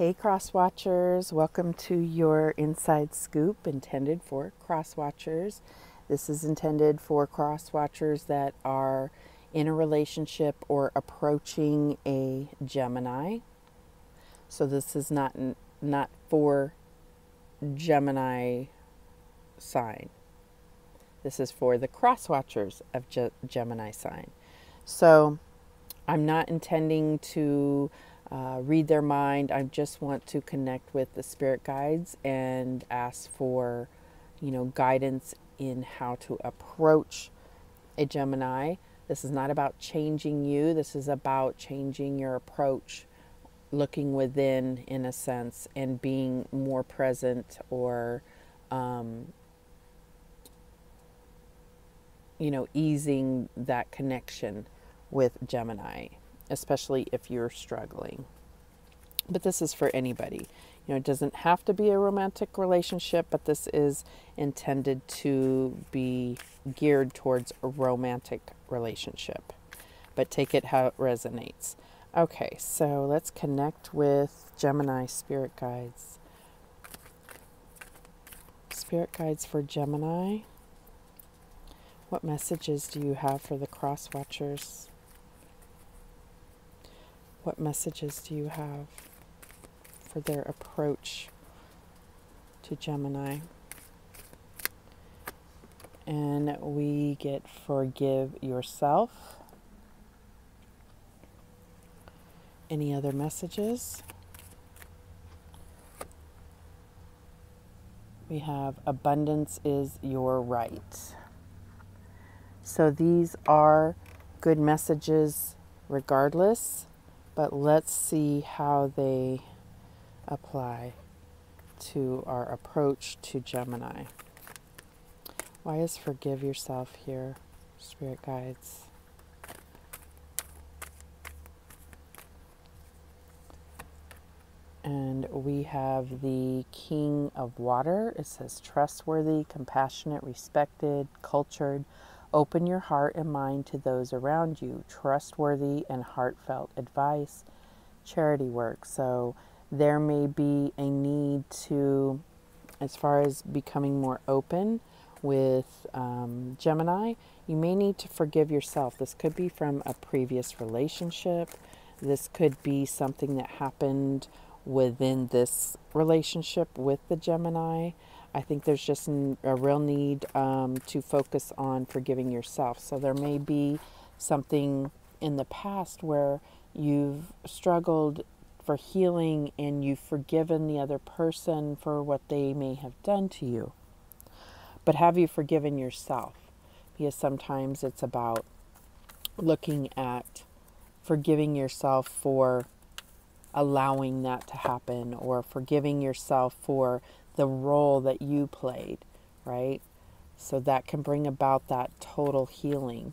Hey Crosswatchers, welcome to your inside scoop intended for Crosswatchers. This is intended for Crosswatchers that are in a relationship or approaching a Gemini. So this is not for Gemini sign. This is for the Crosswatchers of Gemini sign. So I'm not intending to read their mind. I just want to connect with the spirit guides and ask for, guidance in how to approach a Gemini. This is not about changing you. This is about changing your approach, looking within, in a sense, and being more present or, easing that connection with Gemini, especially if you're struggling. But this is for anybody. It doesn't have to be a romantic relationship, but this is intended to be geared towards a romantic relationship. But take it how it resonates. Okay, so let's connect with Gemini spirit guides. Spirit guides for Gemini. What messages do you have for the Crosswatchers? What messages do you have for their approach to Gemini? And we get forgive yourself. Any other messages? We have abundance is your right. So these are good messages regardless, but let's see how they apply to our approach to Gemini. Why is forgive yourself here, spirit guides? And we have the King of Water. It says trustworthy, compassionate, respected, cultured. Open your heart and mind to those around you. Trustworthy and heartfelt advice. Charity work. So there may be a need to, as far as becoming more open with Gemini, you may need to forgive yourself. This could be from a previous relationship. This could be something that happened within this relationship with the Gemini. I think there's just a real need to focus on forgiving yourself. So there may be something in the past where you've struggled for healing and you've forgiven the other person for what they may have done to you. But have you forgiven yourself? Because sometimes it's about looking at forgiving yourself for allowing that to happen, or forgiving yourself for the role that you played, right? So that can bring about that total healing.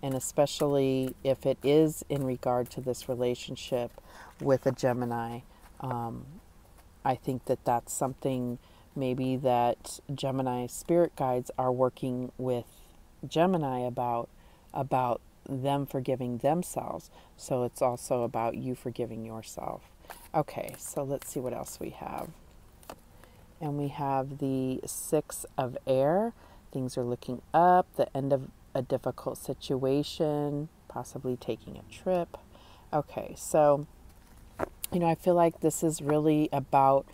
And especially if it is in regard to this relationship with a Gemini, I think that that's something maybe that Gemini spirit guides are working with Gemini about them forgiving themselves. So it's also about you forgiving yourself. Okay, so let's see what else we have. And we have the Six of Air. Things are looking up, the end of a difficult situation, possibly taking a trip. Okay, so, I feel like this is really about,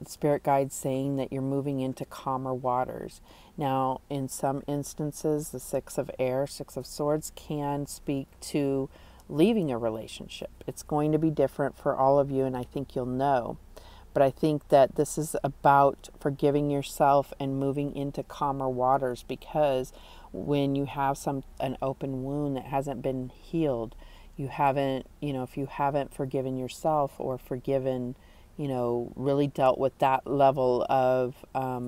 spirit guides saying that you're moving into calmer waters. Now, in some instances, the Six of Air, Six of Swords can speak to leaving a relationship. It's going to be different for all of you, and I think you'll know. But I think that this is about forgiving yourself and moving into calmer waters, because when you have an open wound that hasn't been healed, you haven't, if you haven't forgiven yourself or forgiven, really dealt with that level of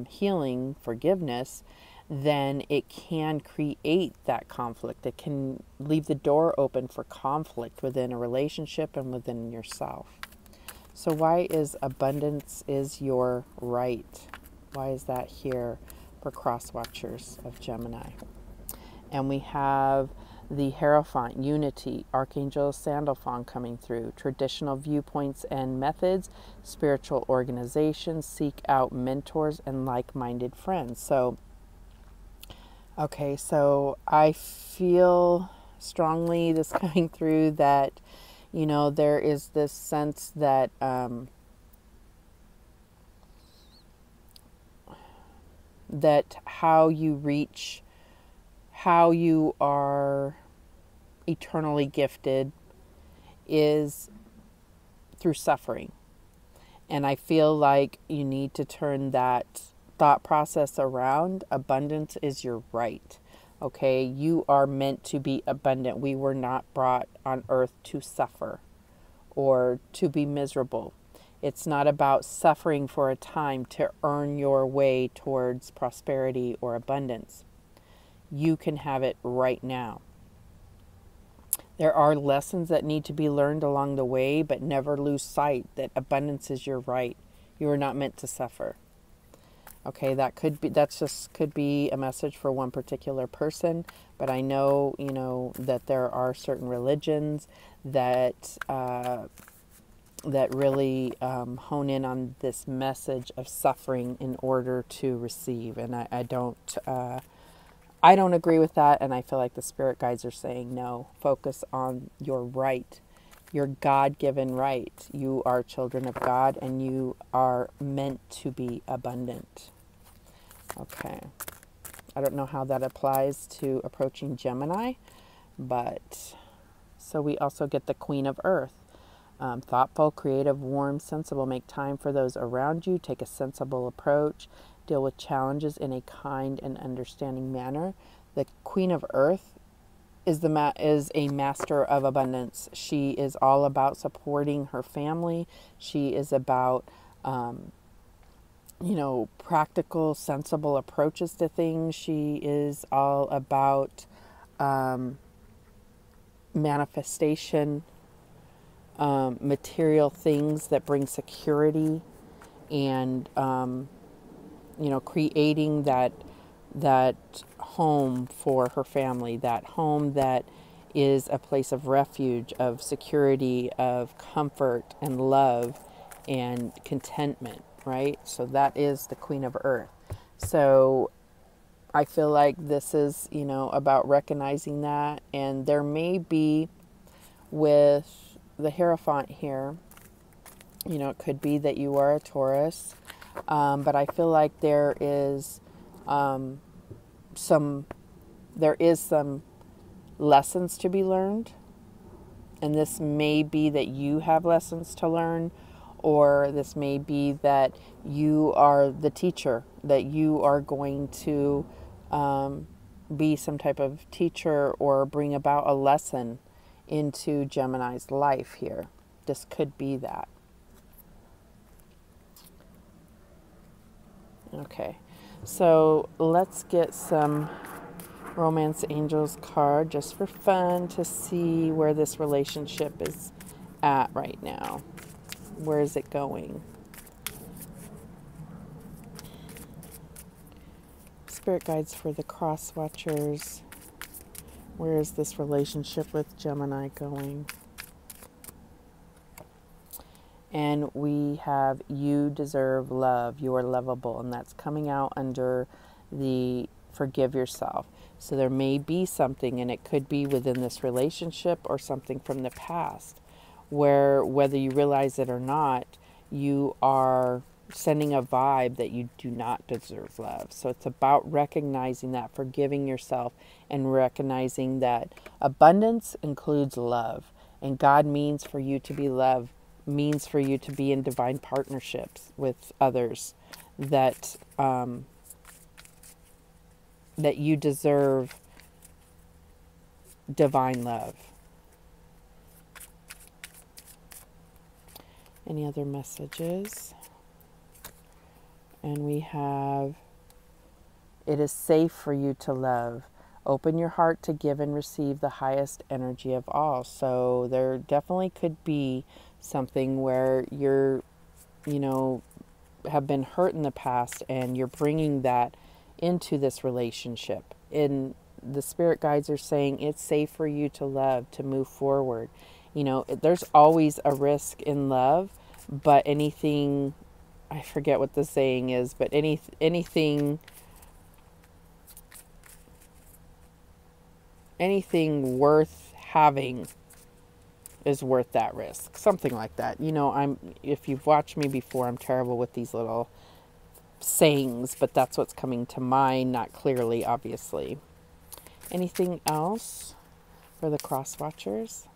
healing, forgiveness, then it can create that conflict. It can leave the door open for conflict within a relationship and within yourself. So why is abundance is your right? Why is that here for Crosswatchers of Gemini? And we have The Hierophant, unity, Archangel Sandalphon coming through, traditional viewpoints and methods, spiritual organizations, seek out mentors and like-minded friends. So, okay, so I feel strongly this coming through that, there is this sense that that how you are eternally gifted is through suffering. And I feel like you need to turn that thought process around. Abundance is your right. Okay, you are meant to be abundant. We were not brought on earth to suffer or to be miserable. It's not about suffering for a time to earn your way towards prosperity or abundance. You can have it right now. There are lessons that need to be learned along the way, but never lose sight that abundance is your right. You are not meant to suffer. Okay, could be a message for one particular person, but I know, that there are certain religions that that really hone in on this message of suffering in order to receive, and I don't agree with that, and I feel like the spirit guides are saying no. Focus on your right, your God-given right. You are children of God, and you are meant to be abundant. Okay. I don't know how that applies to approaching Gemini, but so we also get the Queen of Earth. Thoughtful, creative, warm, sensible. Make time for those around you. Take a sensible approach. Deal with challenges in a kind and understanding manner. The Queen of Earth is a master of abundance. She is all about supporting her family. She is about practical, sensible approaches to things. She is all about manifestation, material things that bring security, and creating that home for her family, that home that is a place of refuge, of security, of comfort and love and contentment, right? So that is the Queen of Earth. So I feel like this is, about recognizing that. And there may be, with the Hierophant here, it could be that you are a Taurus, but I feel like there is some lessons to be learned, and this may be that you have lessons to learn, or this may be that you are the teacher, that you are going to be some type of teacher or bring about a lesson into Gemini's life here. This could be that. Okay, so let's get some Romance Angels card just for fun to see where this relationship is at right now. Where is it going? Spirit guides for the Crosswatchers. Where is this relationship with Gemini going? And we have, you deserve love. You are lovable. And that's coming out under the forgive yourself. So there may be something, and it could be within this relationship or something from the past, where whether you realize it or not, you are sending a vibe that you do not deserve love. So it's about recognizing that, forgiving yourself, and recognizing that abundance includes love. And God means for you to be loved, means for you to be in divine partnerships with others, that that you deserve divine love. Any other messages? And we have, it is safe for you to love. Open your heart to give and receive the highest energy of all. So there definitely could be something where you're, have been hurt in the past, and you're bringing that into this relationship. And the spirit guides are saying it's safe for you to love, to move forward. You know, there's always a risk in love, but anything, I forget what the saying is, but anything worth having is worth that risk. Something like that. You know, if you've watched me before, I'm terrible with these little sayings, but that's what's coming to mind, not clearly, obviously. Anything else for the Crosswatchers?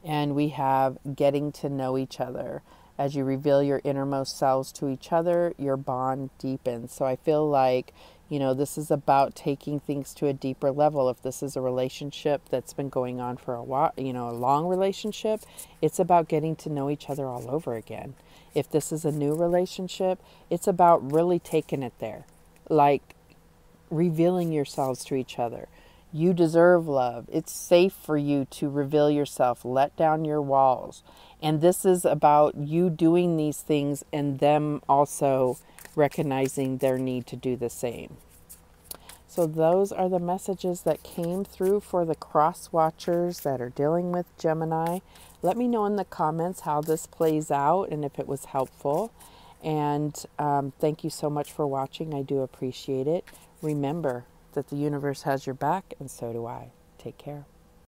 And we have getting to know each other. As you reveal your innermost selves to each other, your bond deepens. So I feel like, you know, this is about taking things to a deeper level. If this is a relationship that's been going on for a while, you know, a long relationship, it's about getting to know each other all over again. If this is a new relationship, it's about really taking it there. Like revealing yourselves to each other. You deserve love. It's safe for you to reveal yourself, let down your walls. And this is about you doing these things and them also recognizing their need to do the same. So those are the messages that came through for the Crosswatchers that are dealing with Gemini. Let me know in the comments how this plays out and if it was helpful. And thank you so much for watching. I do appreciate it. Remember that the universe has your back, and so do I. Take care.